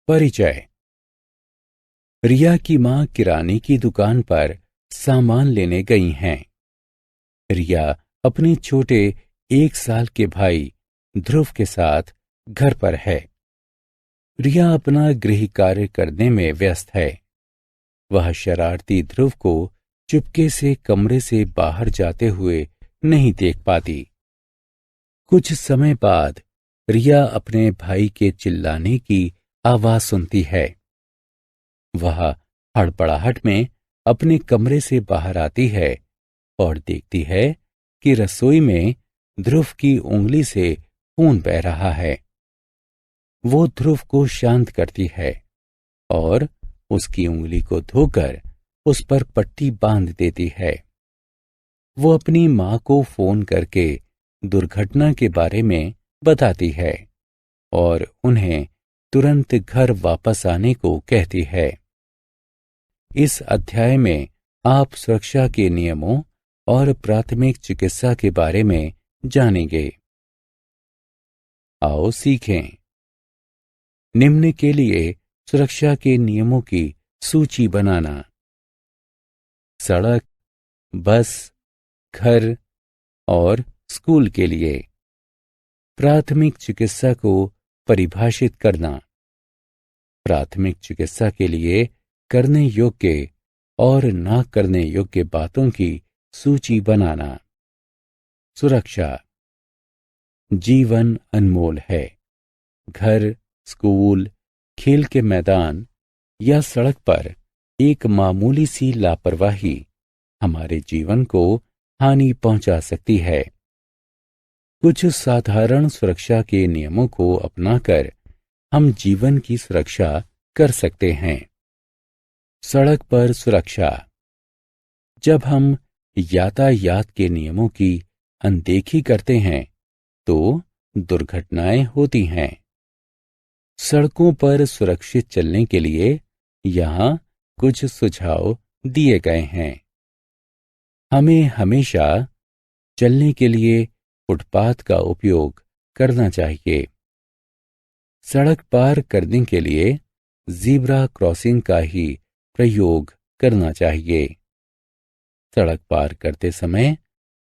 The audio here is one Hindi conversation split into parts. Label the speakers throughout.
Speaker 1: परिचय। रिया की मां किराने की दुकान पर सामान लेने गई हैं। रिया अपने छोटे 1 साल के भाई ध्रुव के साथ घर पर है। रिया अपना गृह कार्य करने में व्यस्त है। वह शरारती ध्रुव को चुपके से कमरे से बाहर जाते हुए नहीं देख पाती। कुछ समय बाद रिया अपने भाई के चिल्लाने की आवाज सुनती है। वह हड़बड़ाहट में अपने कमरे से बाहर आती है और देखती है कि रसोई में ध्रुव की उंगली से खून बह रहा है। वो ध्रुव को शांत करती है और उसकी उंगली को धोकर उस पर पट्टी बांध देती है। वो अपनी मां को फोन करके दुर्घटना के बारे में बताती है और उन्हें तुरंत घर वापस आने को कहती है। इस अध्याय में आप सुरक्षा के नियमों और प्राथमिक चिकित्सा के बारे में जानेंगे। आओ सीखें। निम्न के लिए सुरक्षा के नियमों की सूची बनाना। सड़क, बस, घर और स्कूल के लिए प्राथमिक चिकित्सा को परिभाषित करना। प्राथमिक चिकित्सा के लिए करने योग्य और ना करने योग्य बातों की सूची बनाना। सुरक्षा। जीवन अनमोल है। घर, स्कूल, खेल के मैदान या सड़क पर एक मामूली सी लापरवाही हमारे जीवन को हानि पहुंचा सकती है। कुछ साधारण सुरक्षा के नियमों को अपनाकर हम जीवन की सुरक्षा कर सकते हैं। सड़क पर सुरक्षा। जब हम यातायात के नियमों की अनदेखी करते हैं तो दुर्घटनाएं होती हैं। सड़कों पर सुरक्षित चलने के लिए यहाँ कुछ सुझाव दिए गए हैं। हमें हमेशा चलने के लिए फुटपाथ का उपयोग करना चाहिए। सड़क पार करने के लिए ज़ीब्रा क्रॉसिंग का ही प्रयोग करना चाहिए। सड़क पार करते समय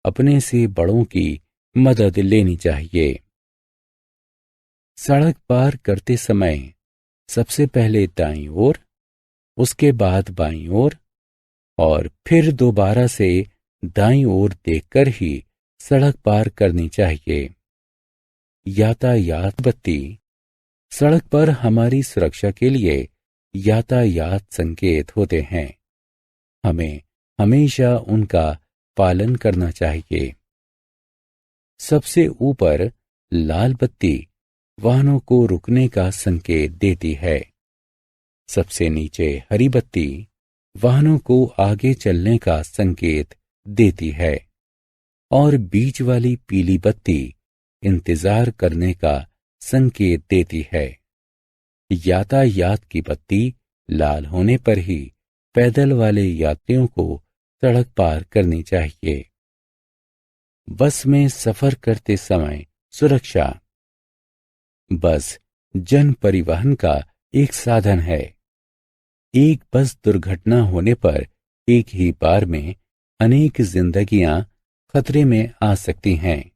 Speaker 1: अपने से बड़ों की मदद लेनी चाहिए। सड़क पार करते समय सबसे पहले दाईं ओर, उसके बाद बाईं ओर और फिर दोबारा से दाईं ओर देखकर ही सड़क पार करनी चाहिए। यातायात बत्ती। सड़क पर हमारी सुरक्षा के लिए यातायात संकेत होते हैं। हमें हमेशा उनका पालन करना चाहिए। सबसे ऊपर लाल बत्ती वाहनों को रुकने का संकेत देती है। सबसे नीचे हरी बत्ती वाहनों को आगे चलने का संकेत देती है और बीच वाली पीली बत्ती इंतजार करने का संकेत देती है। यातायात की बत्ती लाल होने पर ही पैदल वाले यात्रियों को सड़क पार करनी चाहिए। बस में सफर करते समय सुरक्षा। बस जन परिवहन का एक साधन है। एक बस दुर्घटना होने पर एक ही बार में अनेक जिंदगियां खतरे में आ सकती हैं।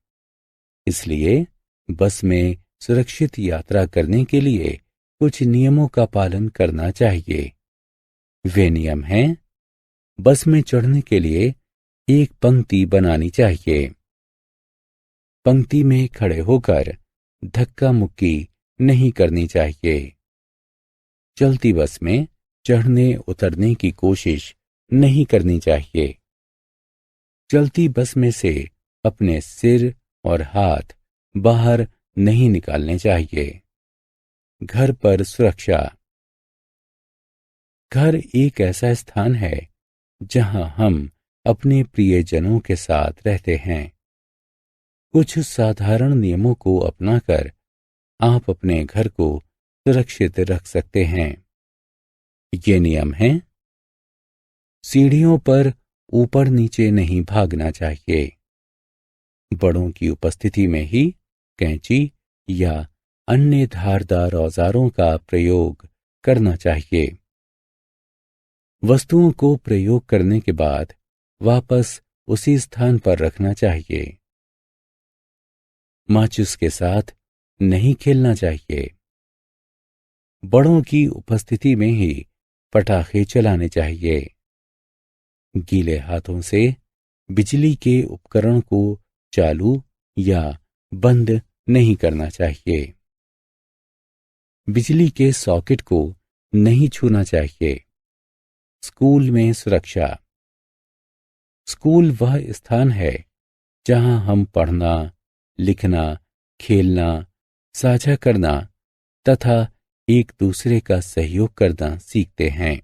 Speaker 1: इसलिए बस में सुरक्षित यात्रा करने के लिए कुछ नियमों का पालन करना चाहिए। वे नियम हैं: बस में चढ़ने के लिए एक पंक्ति बनानी चाहिए। पंक्ति में खड़े होकर धक्का मुक्की नहीं करनी चाहिए। चलती बस में चढ़ने उतरने की कोशिश नहीं करनी चाहिए। चलती बस में से अपने सिर और हाथ बाहर नहीं निकालने चाहिए। घर पर सुरक्षा। घर एक ऐसा स्थान है जहां हम अपने प्रियजनों के साथ रहते हैं। कुछ साधारण नियमों को अपनाकर आप अपने घर को सुरक्षित रख सकते हैं। ये नियम हैं: सीढ़ियों पर ऊपर नीचे नहीं भागना चाहिए। बड़ों की उपस्थिति में ही कैंची या अन्य धारदार औजारों का प्रयोग करना चाहिए। वस्तुओं को प्रयोग करने के बाद वापस उसी स्थान पर रखना चाहिए। माचिस के साथ नहीं खेलना चाहिए। बड़ों की उपस्थिति में ही पटाखे चलाने चाहिए। गीले हाथों से बिजली के उपकरण को चालू या बंद नहीं करना चाहिए। बिजली के सॉकेट को नहीं छूना चाहिए। स्कूल में सुरक्षा। स्कूल वह स्थान है जहां हम पढ़ना, लिखना, खेलना, साझा करना तथा एक दूसरे का सहयोग करना सीखते हैं।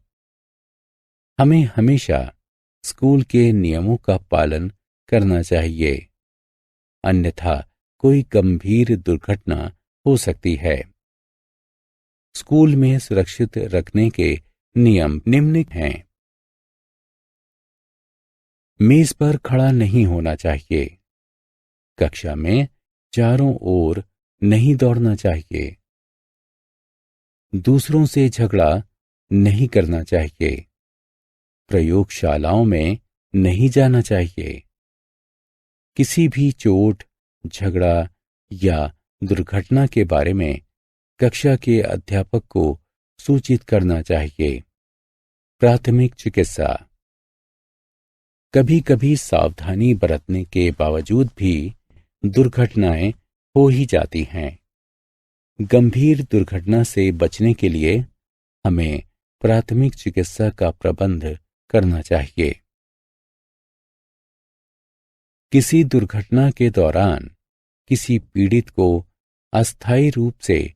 Speaker 1: हमें हमेशा स्कूल के नियमों का पालन करना चाहिए, अन्यथा कोई गंभीर दुर्घटना हो सकती है। स्कूल में सुरक्षित रखने के नियम निम्न हैं। मेज पर खड़ा नहीं होना चाहिए। कक्षा में चारों ओर नहीं दौड़ना चाहिए। दूसरों से झगड़ा नहीं करना चाहिए। प्रयोगशालाओं में नहीं जाना चाहिए। किसी भी चोट, झगड़ा या दुर्घटना के बारे में कक्षा के अध्यापक को सूचित करना चाहिए। प्राथमिक चिकित्सा। कभी कभी सावधानी बरतने के बावजूद भी दुर्घटनाएं हो ही जाती हैं। गंभीर दुर्घटना से बचने के लिए हमें प्राथमिक चिकित्सा का प्रबंध करना चाहिए। किसी दुर्घटना के दौरान किसी पीड़ित को अस्थायी रूप से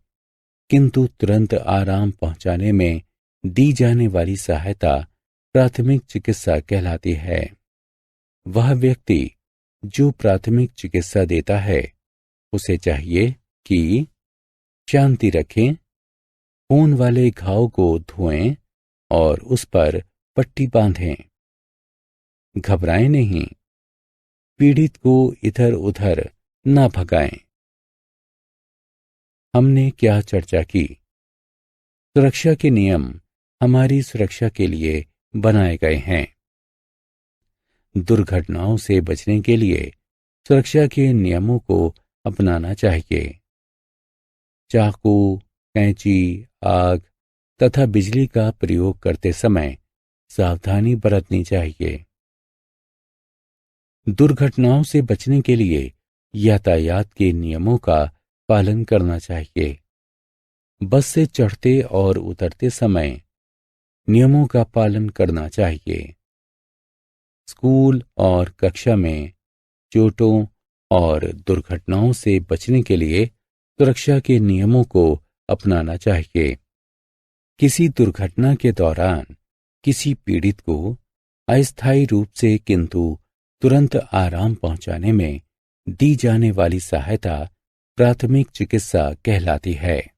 Speaker 1: किंतु तुरंत आराम पहुंचाने में दी जाने वाली सहायता प्राथमिक चिकित्सा कहलाती है। वह व्यक्ति जो प्राथमिक चिकित्सा देता है उसे चाहिए कि शांति रखें, खून वाले घाव को धोएं और उस पर पट्टी बांधें। घबराएं नहीं, पीड़ित को इधर उधर न भगाएं। हमने क्या चर्चा की? सुरक्षा के नियम हमारी सुरक्षा के लिए बनाए गए हैं। दुर्घटनाओं से बचने के लिए सुरक्षा के नियमों को अपनाना चाहिए। चाकू, कैंची, आग तथा बिजली का प्रयोग करते समय सावधानी बरतनी चाहिए। दुर्घटनाओं से बचने के लिए यातायात के नियमों का पालन करना चाहिए। बस से चढ़ते और उतरते समय नियमों का पालन करना चाहिए। स्कूल और कक्षा में चोटों और दुर्घटनाओं से बचने के लिए सुरक्षा के नियमों को अपनाना चाहिए। किसी दुर्घटना के दौरान किसी पीड़ित को अस्थायी रूप से किंतु तुरंत आराम पहुंचाने में दी जाने वाली सहायता प्राथमिक चिकित्सा कहलाती है।